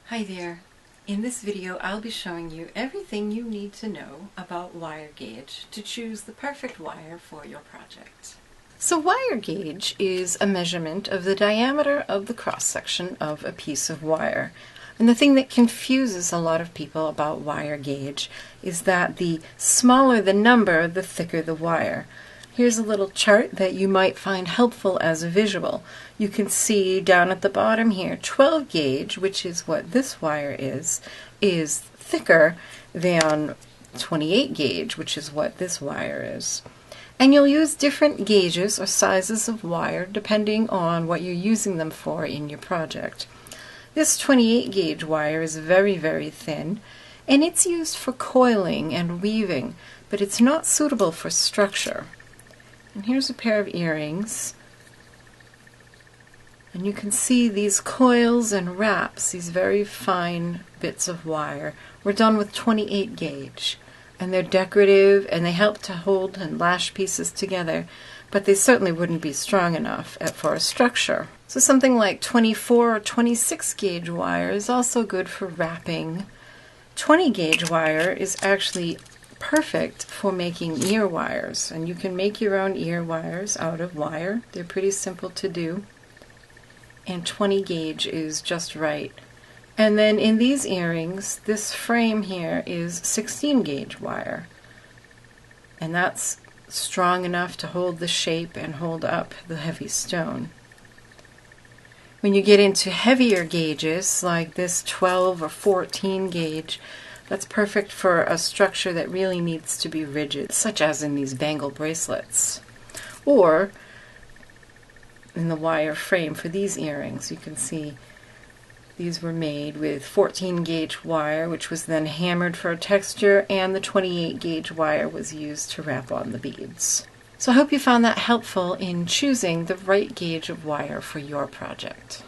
Hi there. In this video I'll be showing you everything you need to know about wire gauge to choose the perfect wire for your project. So wire gauge is a measurement of the diameter of the cross-section of a piece of wire. And the thing that confuses a lot of people about wire gauge is that the smaller the number, the thicker the wire. Here's a little chart that you might find helpful as a visual. You can see down at the bottom here, 12 gauge, which is what this wire is thicker than 28 gauge, which is what this wire is. And you'll use different gauges or sizes of wire depending on what you're using them for in your project. This 28 gauge wire is very, very thin, and it's used for coiling and weaving, but it's not suitable for structure. And here's a pair of earrings, and you can see these coils and wraps, these very fine bits of wire, were done with 28 gauge, and they're decorative and they help to hold and lash pieces together, but they certainly wouldn't be strong enough for a structure. So something like 24 or 26 gauge wire is also good for wrapping. 20 gauge wire is actually perfect for making ear wires, and you can make your own ear wires out of wire. They're pretty simple to do, and 20 gauge is just right. And then in these earrings, this frame here is 16 gauge wire, and that's strong enough to hold the shape and hold up the heavy stone. When you get into heavier gauges like this 12 or 14 gauge, that's perfect for a structure that really needs to be rigid, such as in these bangle bracelets. Or in the wire frame for these earrings, you can see these were made with 14 gauge wire, which was then hammered for a texture, and the 28 gauge wire was used to wrap on the beads. So I hope you found that helpful in choosing the right gauge of wire for your project.